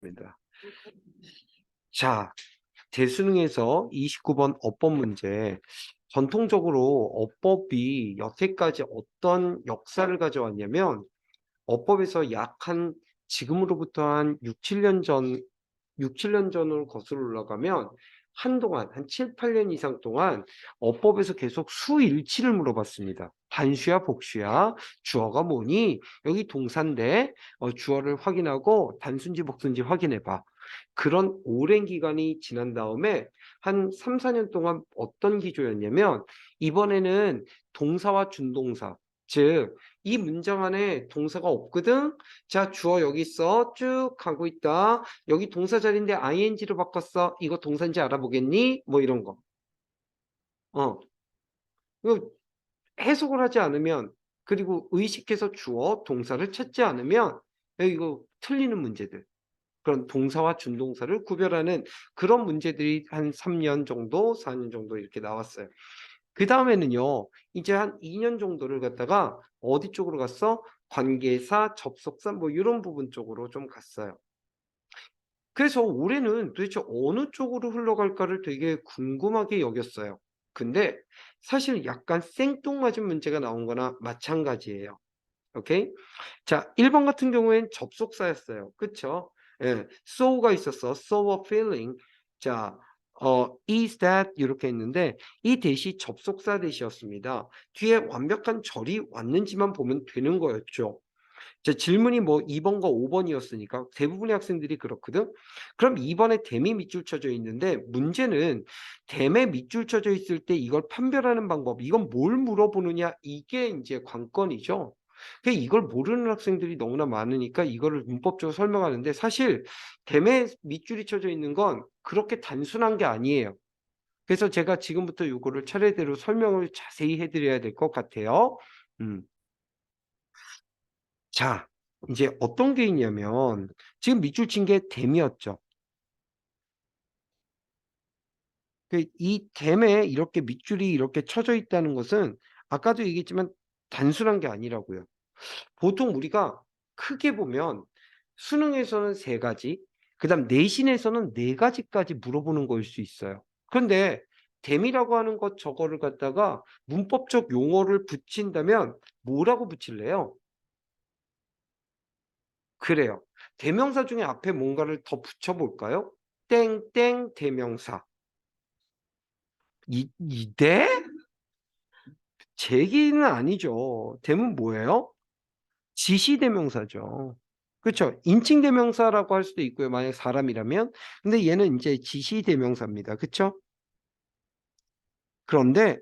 있습니다. 자, 대수능에서 29번 어법 문제. 전통적으로 어법이 여태까지 어떤 역사를 가져왔냐면, 어법에서 지금으로부터 한 6, 7년 전, 6, 7년 전으로 거슬러 올라가면 한동안, 한 7, 8년 이상 동안 어법에서 계속 수일치를 물어봤습니다. 단수야, 복수야, 주어가 뭐니? 여기 동사인데, 주어를 확인하고 단수인지 복수인지 확인해봐. 그런 오랜 기간이 지난 다음에 한 3, 4년 동안 어떤 기조였냐면, 이번에는 동사와 준동사, 즉, 이 문장 안에 동사가 없거든? 자, 주어 여기 있어. 쭉 가고 있다. 여기 동사 자리인데 ing로 바꿨어. 이거 동사인지 알아보겠니? 뭐 이런 거. 어. 이거 해석을 하지 않으면, 그리고 의식해서 주어, 동사를 찾지 않으면, 이거 틀리는 문제들. 그런 동사와 준동사를 구별하는 그런 문제들이 한 3년 정도, 4년 정도 이렇게 나왔어요. 그 다음에는요, 이제 한 2년 정도를 갖다가 어디 쪽으로 갔어? 관계사, 접속사, 뭐 이런 부분 쪽으로 좀 갔어요. 그래서 올해는 도대체 어느 쪽으로 흘러갈까를 되게 궁금하게 여겼어요. 근데 사실 약간 생뚱맞은 문제가 나온 거나 마찬가지예요. 오케이? 자, 1번 같은 경우엔 접속사였어요. 그쵸? 예, so가 있었어. so a feeling. 자, is that 이렇게 했는데 이 대시 접속사 대시였습니다. 뒤에 완벽한 절이 왔는지만 보면 되는 거였죠. 자, 질문이 뭐 2번과 5번이었으니까 대부분의 학생들이 그렇거든. 그럼 2번에 댐이 밑줄 쳐져 있는데 문제는 댐에 밑줄 쳐져 있을 때 이걸 판별하는 방법, 이건 뭘 물어보느냐, 이게 이제 관건이죠. 이걸 모르는 학생들이 너무나 많으니까 이거를 문법적으로 설명하는데 사실 댐에 밑줄이 쳐져 있는 건 그렇게 단순한 게 아니에요. 그래서 제가 지금부터 이거를 차례대로 설명을 자세히 해드려야 될 것 같아요. 음. 자, 이제 어떤 게 있냐면 지금 밑줄 친 게 댐이었죠. 이 댐에 이렇게 밑줄이 이렇게 쳐져 있다는 것은 아까도 얘기했지만 단순한 게 아니라고요. 보통 우리가 크게 보면 수능에서는 세 가지, 그다음 내신에서는 네 가지까지 물어보는 거일 수 있어요. 그런데 댐이라고 하는 것 저거를 갖다가 문법적 용어를 붙인다면 뭐라고 붙일래요? 그래요. 대명사 중에 앞에 뭔가를 더 붙여볼까요? 땡땡 대명사. 이대? 제기는 아니죠. 대문 뭐예요? 지시대명사죠. 그렇죠. 인칭대명사라고 할 수도 있고요. 만약 사람이라면. 근데 얘는 이제 지시대명사입니다. 그렇죠? 그런데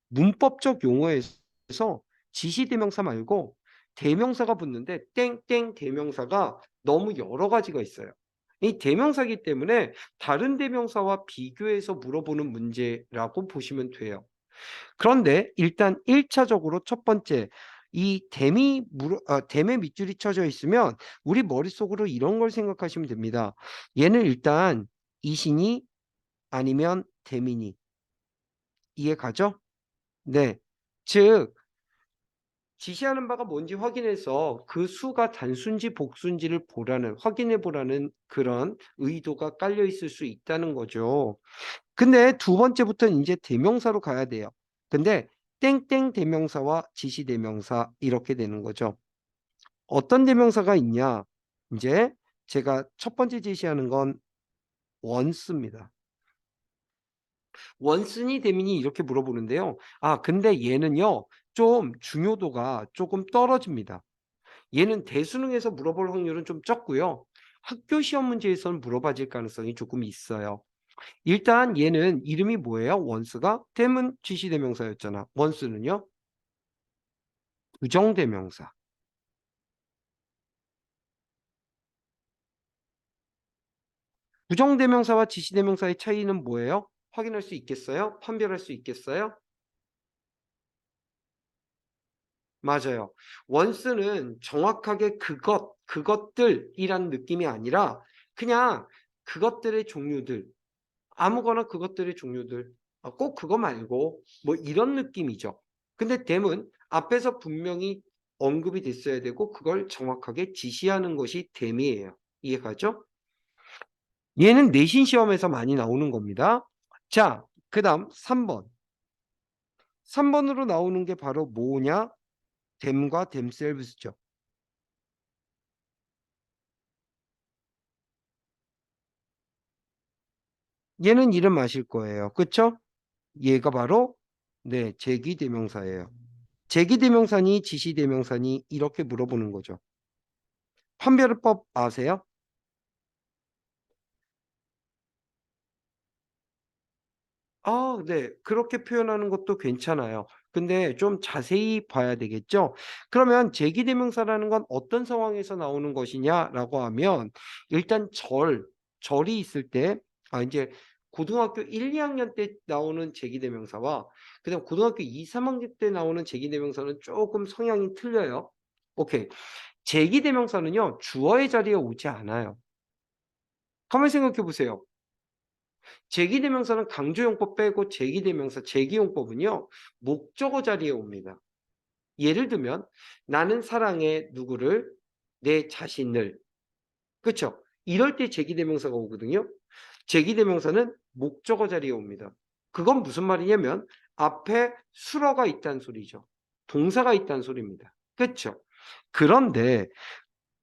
문법적 용어에서 지시대명사 말고 대명사가 붙는데 땡땡 대명사가 너무 여러 가지가 있어요. 이 대명사기 때문에 다른 대명사와 비교해서 물어보는 문제라고 보시면 돼요. 그런데 일단 1차적으로 첫 번째, 이 댐에 밑줄이 쳐져 있으면 우리 머릿속으로 이런 걸 생각하시면 됩니다. 얘는 일단 이신이 아니면 댐이니. 이해 가죠? 네. 즉, 지시하는 바가 뭔지 확인해서 그 수가 단수인지 복수인지를 확인해 보라는 그런 의도가 깔려 있을 수 있다는 거죠. 근데 두 번째부터는 이제 대명사로 가야 돼요. 근데 땡땡 대명사와 지시 대명사 이렇게 되는 거죠. 어떤 대명사가 있냐? 이제 제가 첫 번째 제시하는 건 once입니다. 원슨이 대민이 이렇게 물어보는데요. 근데 얘는요, 좀 중요도가 조금 떨어집니다. 얘는 대수능에서 물어볼 확률은 좀 적고요. 학교 시험 문제에서는 물어봐질 가능성이 조금 있어요. 일단 얘는 이름이 뭐예요? 원스가? 댐은 지시대명사였잖아. 원스는요? 부정대명사. 부정대명사와 지시대명사의 차이는 뭐예요? 확인할 수 있겠어요? 판별할 수 있겠어요? 맞아요. 원스는 정확하게 그것들이란 느낌이 아니라 그냥 그것들의 종류들, 아무거나 그것들의 종류들, 꼭 그거 말고 뭐 이런 느낌이죠. 근데 댐은 앞에서 분명히 언급이 됐어야 되고 그걸 정확하게 지시하는 것이 댐이에요. 이해가죠? 얘는 내신 시험에서 많이 나오는 겁니다. 자, 그 다음 3번. 3번으로 나오는 게 바로 뭐냐? 댐과 댐셀브스죠. 얘는 이름 아실 거예요. 그쵸? 얘가 바로 네, 제기대명사예요. 제기대명사니 지시대명사니 이렇게 물어보는 거죠. 판별법 아세요? 아, 네. 그렇게 표현하는 것도 괜찮아요. 근데 좀 자세히 봐야 되겠죠? 그러면 제기대명사라는 건 어떤 상황에서 나오는 것이냐라고 하면 일단 절이 있을 때, 이제 고등학교 1, 2학년 때 나오는 제기대명사와 그다음 고등학교 2, 3학년 때 나오는 제기대명사는 조금 성향이 틀려요. 오케이. 제기대명사는요, 주어의 자리에 오지 않아요. 가만히 생각해 보세요. 제기대명사는 강조용법 빼고 제기대명사, 제기용법은요, 목적어 자리에 옵니다. 예를 들면, 나는 사랑해 누구를? 내 자신을. 그쵸? 이럴 때 제기대명사가 오거든요. 제기대명사는 목적어 자리에 옵니다. 그건 무슨 말이냐면, 앞에 수어가 있다는 소리죠. 동사가 있다는 소리입니다. 그쵸? 그런데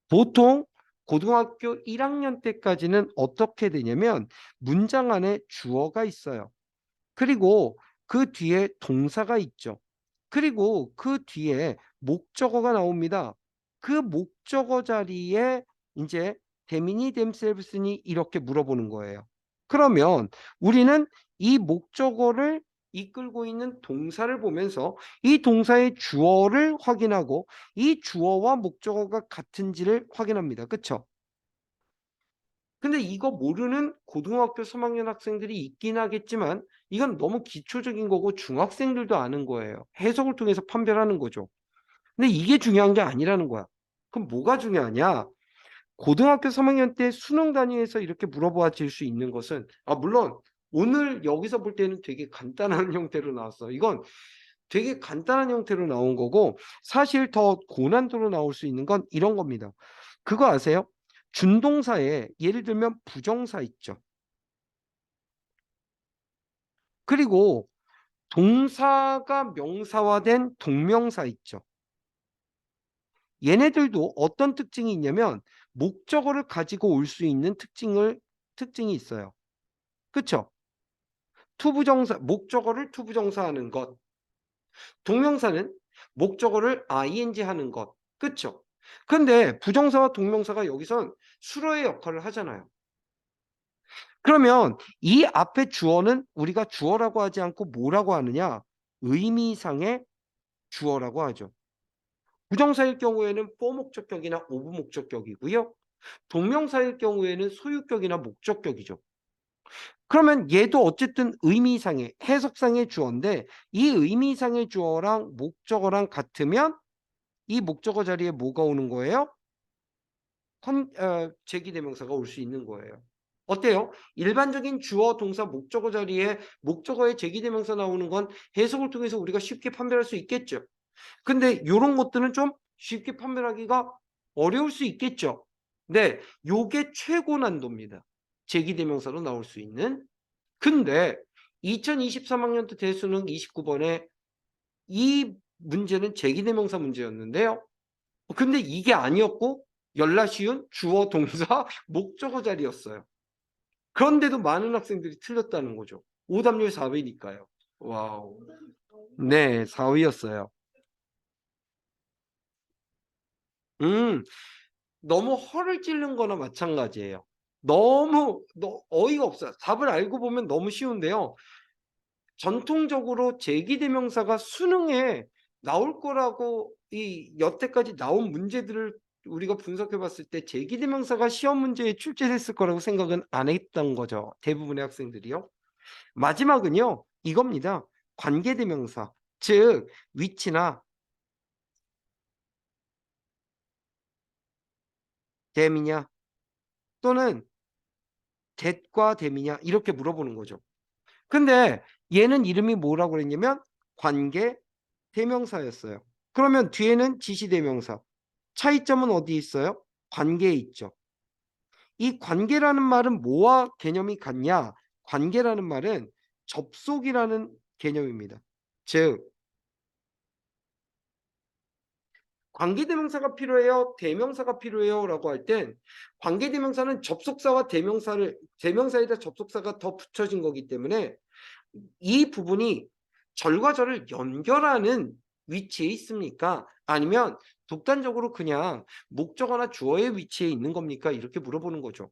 보통 고등학교 1학년 때까지는 어떻게 되냐면 문장 안에 주어가 있어요. 그리고 그 뒤에 동사가 있죠. 그리고 그 뒤에 목적어가 나옵니다. 그 목적어 자리에 이제 데미니 댐셀브스니 이렇게 물어보는 거예요. 그러면 우리는 이 목적어를 이끌고 있는 동사를 보면서 이 동사의 주어를 확인하고 이 주어와 목적어가 같은지를 확인합니다. 그쵸? 근데 이거 모르는 고등학교 3학년 학생들이 있긴 하겠지만 이건 너무 기초적인 거고 중학생들도 아는 거예요. 해석을 통해서 판별하는 거죠. 근데 이게 중요한 게 아니라는 거야. 그럼 뭐가 중요하냐? 고등학교 3학년 때 수능 단위에서 이렇게 물어봐질 수 있는 것은 물론 오늘 여기서 볼 때는 되게 간단한 형태로 나왔어. 이건 되게 간단한 형태로 나온 거고 사실 더 고난도로 나올 수 있는 건 이런 겁니다. 그거 아세요? 준동사에 예를 들면 부정사 있죠. 그리고 동사가 명사화된 동명사 있죠. 얘네들도 어떤 특징이 있냐면 목적어를 가지고 올 수 있는 특징이 있어요. 그쵸? 투부정사, 목적어를 투부정사하는 것. 동명사는 목적어를 ing 하는 것. 그쵸? 근데 부정사와 동명사가 여기선 수로의 역할을 하잖아요. 그러면 이 앞에 주어는 우리가 주어라고 하지 않고 뭐라고 하느냐? 의미상의 주어라고 하죠. 부정사일 경우에는 for 목적격이나 of 목적격이고요. 동명사일 경우에는 소유격이나 목적격이죠. 그러면 얘도 어쨌든 의미상의 해석상의 주어인데 이 의미상의 주어랑 목적어랑 같으면 이 목적어 자리에 뭐가 오는 거예요? 제기대명사가 올 수 있는 거예요. 어때요? 일반적인 주어, 동사, 목적어 자리에 목적어의 제기대명사 나오는 건 해석을 통해서 우리가 쉽게 판별할 수 있겠죠. 근데 이런 것들은 좀 쉽게 판별하기가 어려울 수 있겠죠. 네, 요게 최고 난도입니다. 제기대명사로 나올 수 있는. 근데 2023학년도 대수능 29번에 이 문제는 제기대명사 문제였는데요. 근데 이게 아니었고 열나쉬운 주어, 동사, 목적어 자리였어요. 그런데도 많은 학생들이 틀렸다는 거죠. 오답률 4위니까요. 와우. 네, 4위였어요. 음, 너무 허를 찌른 거나 마찬가지예요. 너무 어이가 없어요. 답을 알고 보면 너무 쉬운데요. 전통적으로 제기대명사가 수능에 나올 거라고 이 여태까지 나온 문제들을 우리가 분석해 봤을 때 제기대명사가 시험 문제에 출제됐을 거라고 생각은 안 했던 거죠. 대부분의 학생들이요. 마지막은요. 이겁니다. 관계대명사. 즉 위치나 댐이냐 또는 that과 댐이냐 이렇게 물어보는 거죠. 근데 얘는 이름이 뭐라고 그랬냐면 관계 대명사였어요. 그러면 뒤에는 지시대명사. 차이점은 어디 있어요? 관계에 있죠. 이 관계라는 말은 뭐와 개념이 같냐? 관계라는 말은 접속이라는 개념입니다. 즉, 관계대명사가 필요해요? 대명사가 필요해요? 라고 할 땐 관계대명사는 접속사와 대명사에다 접속사가 더 붙여진 거기 때문에 이 부분이 절과 절을 연결하는 위치에 있습니까? 아니면 독단적으로 그냥 목적어나 주어의 위치에 있는 겁니까? 이렇게 물어보는 거죠.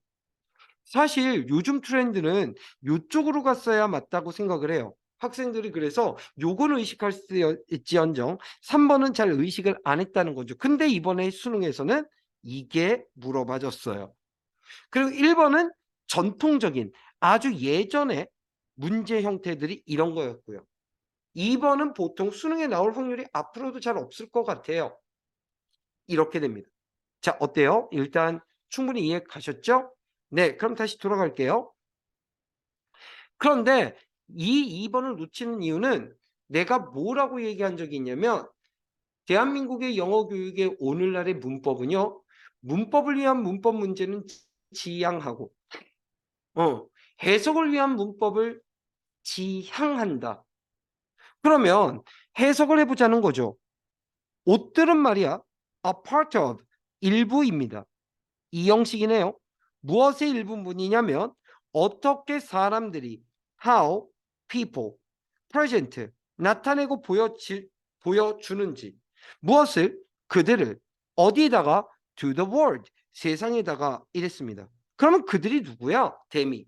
사실 요즘 트렌드는 요쪽으로 갔어야 맞다고 생각을 해요. 학생들이 그래서 요거는 의식할 수 있지언정 3번은 잘 의식을 안 했다는 거죠. 근데 이번에 수능에서는 이게 물어봐졌어요. 그리고 1번은 전통적인 아주 예전에 문제 형태들이 이런 거였고요. 2번은 보통 수능에 나올 확률이 앞으로도 잘 없을 것 같아요. 이렇게 됩니다. 자, 어때요? 일단 충분히 이해 가셨죠? 네, 그럼 다시 돌아갈게요. 그런데 이 2번을 놓치는 이유는 내가 뭐라고 얘기한 적이 있냐면 대한민국의 영어 교육의 오늘날의 문법은요. 문법을 위한 문법 문제는 지양하고 해석을 위한 문법을 지향한다. 그러면 해석을 해보자는 거죠. 옷들은 말이야 a part of, 일부입니다. 이 형식이네요. 무엇의 일부분이냐면 어떻게 사람들이 how people present 나타내고 보여주는지 무엇을 그들을 어디에다가 to the world 세상에다가 이랬습니다. 그러면 그들이 누구야? 데미.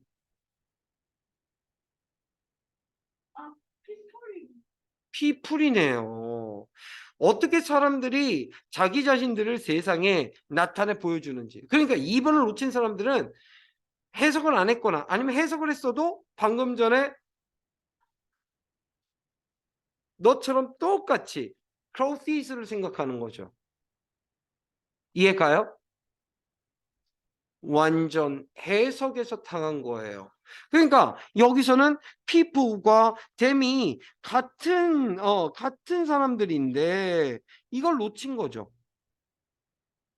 people이네요. 어떻게 사람들이 자기 자신들을 세상에 나타내 보여주는지. 그러니까 2번을 놓친 사람들은 해석을 안 했거나 아니면 해석을 했어도 방금 전에 너처럼 똑같이 clothes를 생각하는 거죠. 이해가요? 완전 해석에서 당한 거예요. 그러니까 여기서는 people과 them이 같은 사람들인데 이걸 놓친 거죠.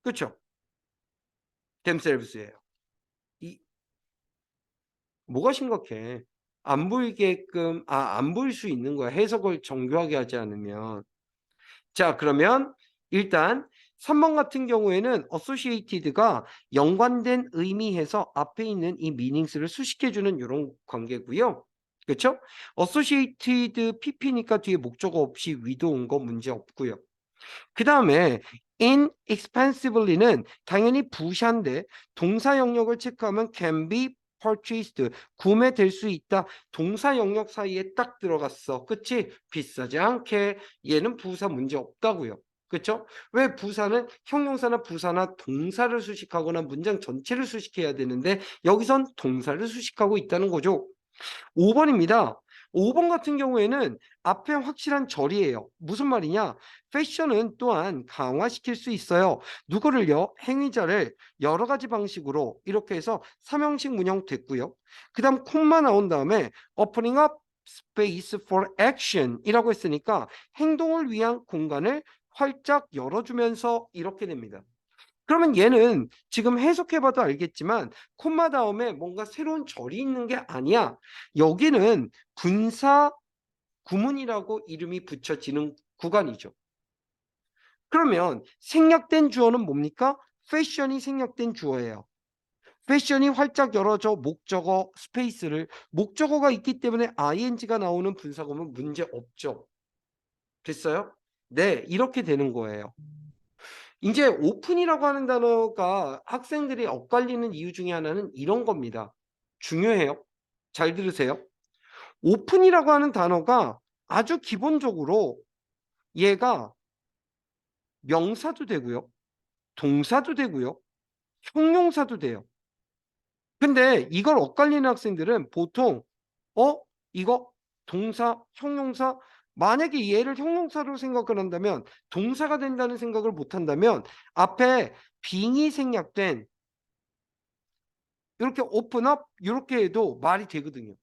그렇죠? themselves예요. 이 뭐가 심각해? 안 보이게끔 안 보일 수 있는 거야. 해석을 정교하게 하지 않으면. 자, 그러면 일단 3번 같은 경우에는 associated가 연관된 의미해서 앞에 있는 이 meanings를 수식해주는 이런 관계고요. 그렇죠? associated pp니까 뒤에 목적어 없이 위도 온 거 문제 없고요. 그 다음에 inexpensively는 당연히 부샤인데 동사 영역을 체크하면 can be purchased 구매될 수 있다. 동사 영역 사이에 딱 들어갔어. 그치? 비싸지 않게. 얘는 부사 문제 없다고요. 그렇죠? 왜 부사는 형용사나 부사나 동사를 수식하거나 문장 전체를 수식해야 되는데 여기선 동사를 수식하고 있다는 거죠. 5번입니다. 5번 같은 경우에는 앞에 확실한 절이에요. 무슨 말이냐? 패션은 또한 강화시킬 수 있어요. 누구를요? 행위자를 여러 가지 방식으로 이렇게 해서 3형식 문형 됐고요. 그 다음 콤마 나온 다음에 opening up space for action 이라고 했으니까 행동을 위한 공간을 활짝 열어주면서 이렇게 됩니다. 그러면 얘는 지금 해석해봐도 알겠지만 콤마 다음에 뭔가 새로운 절이 있는 게 아니야. 여기는 분사 구문이라고 이름이 붙여지는 구간이죠. 그러면 생략된 주어는 뭡니까? 패션이 생략된 주어예요. 패션이 활짝 열어져 목적어 스페이스를 목적어가 있기 때문에 ing가 나오는 분사구문 문제 없죠. 됐어요? 네, 이렇게 되는 거예요. 이제 오픈이라고 하는 단어가 학생들이 엇갈리는 이유 중에 하나는 이런 겁니다. 중요해요. 잘 들으세요. 오픈이라고 하는 단어가 아주 기본적으로 얘가 명사도 되고요. 동사도 되고요. 형용사도 돼요. 근데 이걸 엇갈리는 학생들은 보통 이거 동사, 형용사 만약에 얘를 형용사로 생각을 한다면 동사가 된다는 생각을 못 한다면 앞에 빙이 생략된 이렇게 오픈업 이렇게 해도 말이 되거든요.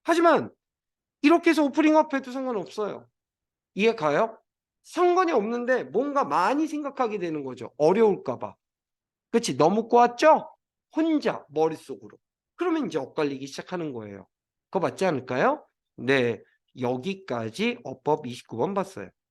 하지만 이렇게 해서 오프닝업 해도 상관없어요. 이해 가요? 상관이 없는데 뭔가 많이 생각하게 되는 거죠. 어려울까 봐. 그치? 너무 꼬았죠? 혼자 머릿속으로. 그러면 이제 엇갈리기 시작하는 거예요. 그거 맞지 않을까요? 네, 여기까지 어법 29번 봤어요.